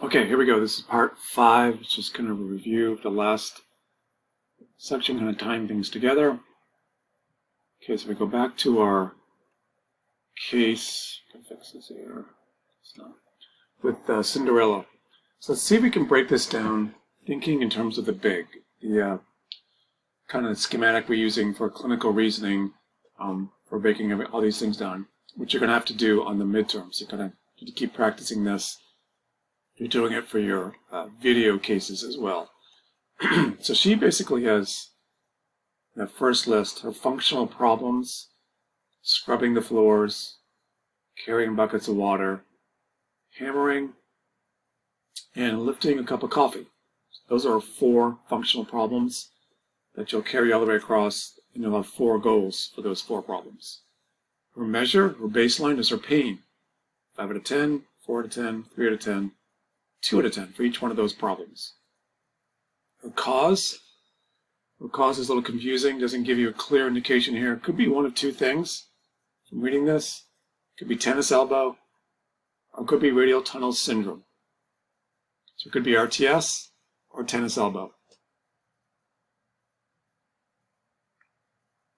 Okay, here we go. This is part 5. It's just kind of a review of the last section, kind of tying things together. Okay, so we go back to our case. I can fix this here. It's not. With Cinderella. So let's see if we can break this down, thinking in terms of the big, the kind of schematic we're using for clinical reasoning for breaking all these things down, which you're going to have to do on the midterms. You're going to need to keep practicing this. You're doing it for your video cases as well. So she basically has the first list, her functional problems: scrubbing the floors, carrying buckets of water, hammering, and lifting a cup of coffee. Those are 4 functional problems that you'll carry all the way across, and you'll have 4 goals for those 4 problems. Her measure, her baseline, is her pain. 5 out of 10, 4 out of 10, 3 out of 10, 2 out of 10 for each one of those problems. Her cause is a little confusing, doesn't give you a clear indication here. It could be one of 2 things from reading this. It could be tennis elbow, or it could be radial tunnel syndrome. So it could be RTS or tennis elbow.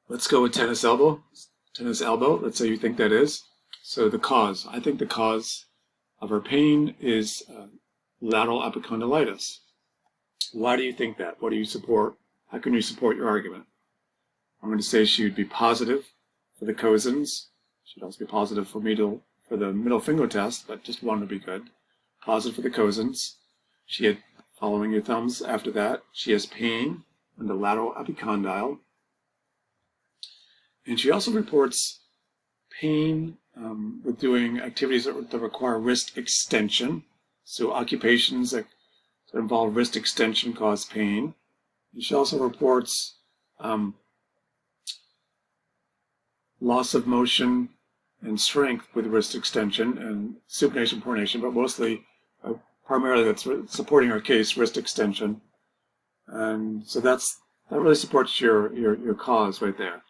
Let's go with tennis elbow. Tennis elbow, let's say you think that is. So the cause, I think the cause of her pain is lateral epicondylitis. Why do you think that? What do you support? How can you support your argument? I'm going to say she would be positive for the Cosen's. She'd also be positive for the middle finger test, but just one would be good. Positive for the Cosen's. She had, following your thumbs after that, she has pain in the lateral epicondyle. And she also reports pain with doing activities that require wrist extension. So occupations that involve wrist extension cause pain. And she also reports loss of motion and strength with wrist extension and supination, pronation, but mostly, primarily that's supporting her case, wrist extension. And so that really supports your cause right there.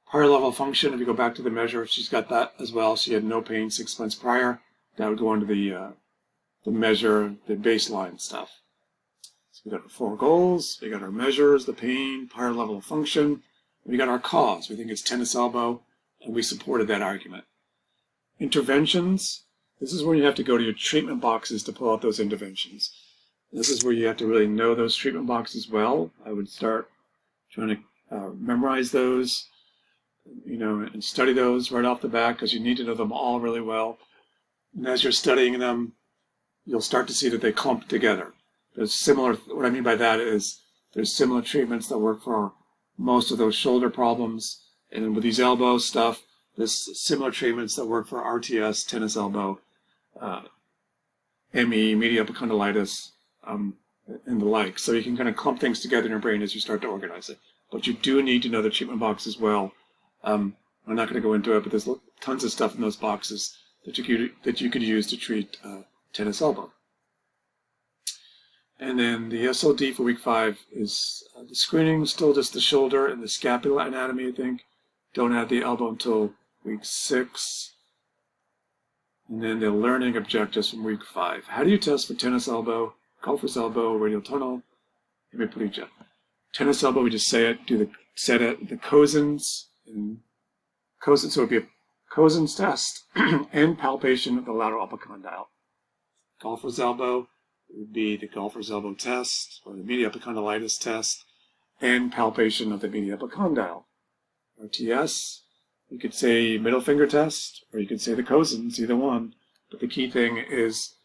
Higher level function, if you go back to the measure, she's got that as well. She had no pain 6 months prior. That would go into the measure, the baseline stuff. So we got our 4 goals, we got our measures, the pain, higher level of function. We got our cause. We think it's tennis elbow, and we supported that argument. Interventions, this is where you have to go to your treatment boxes to pull out those interventions. This is where you have to really know those treatment boxes well. I would start trying to memorize those, and study those right off the bat, because you need to know them all really well. And as you're studying them, you'll start to see that they clump together. There's similar, what I mean by that is there's similar treatments that work for most of those shoulder problems. And with these elbow stuff, there's similar treatments that work for RTS, tennis elbow, ME, medial epicondylitis, and the like. So you can kind of clump things together in your brain as you start to organize it. But you do need to know the treatment box as well. I'm not going to go into it, but there's tons of stuff in those boxes that you could use to treat tennis elbow. And then the SLD for week 5 is the screening, still just the shoulder and the scapula anatomy, I think. Don't add the elbow until week 6. And then the learning objectives from week 5. How do you test for tennis elbow, golfer's elbow, radial tunnel, hemiplegia? Tennis elbow, we just say it, the Cosen's. So it would be a Cosen's test and palpation of the lateral epicondyle. Golfer's elbow would be the golfer's elbow test or the medial epicondylitis test and palpation of the medial epicondyle. RTS, you could say middle finger test or you could say the Cosen's, either one. But the key thing is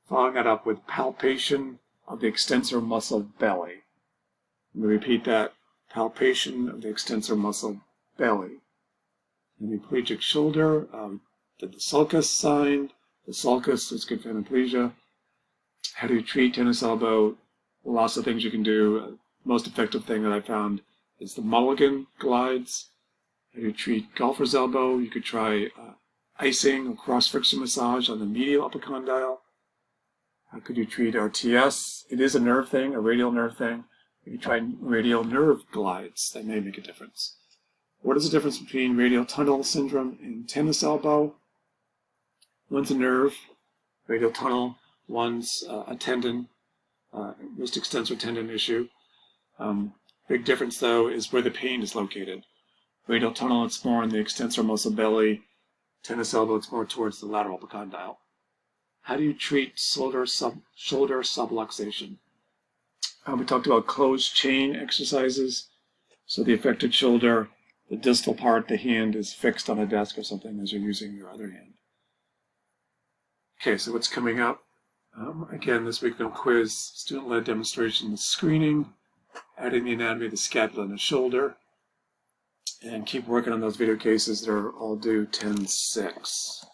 following that up with palpation of the extensor muscle belly. I'm going to repeat that. Palpation of the extensor muscle belly. Hemiplegic shoulder, the sulcus sign. The sulcus is good for hemiplegia. How do you treat tennis elbow? Lots of things you can do. Most effective thing that I found is the Mulligan glides. How do you treat golfer's elbow? You could try icing or cross-friction massage on the medial epicondyle. How could you treat RTS? It is a nerve thing, a radial nerve thing. You could try radial nerve glides. That may make a difference. What is the difference between radial tunnel syndrome and tennis elbow? One's a nerve, radial tunnel. One's a tendon, wrist extensor tendon issue. Big difference, though, is where the pain is located. Radial tunnel, it's more in the extensor muscle belly. Tennis elbow, it's more towards the lateral epicondyle. How do you treat shoulder subluxation? We talked about closed chain exercises. So the affected shoulder, the distal part, the hand is fixed on a desk or something as you're using your other hand. Okay, so what's coming up? Again, this week no quiz, student-led demonstration, screening, adding the anatomy of the scapula and the shoulder, and keep working on those video cases that are all due 10-6.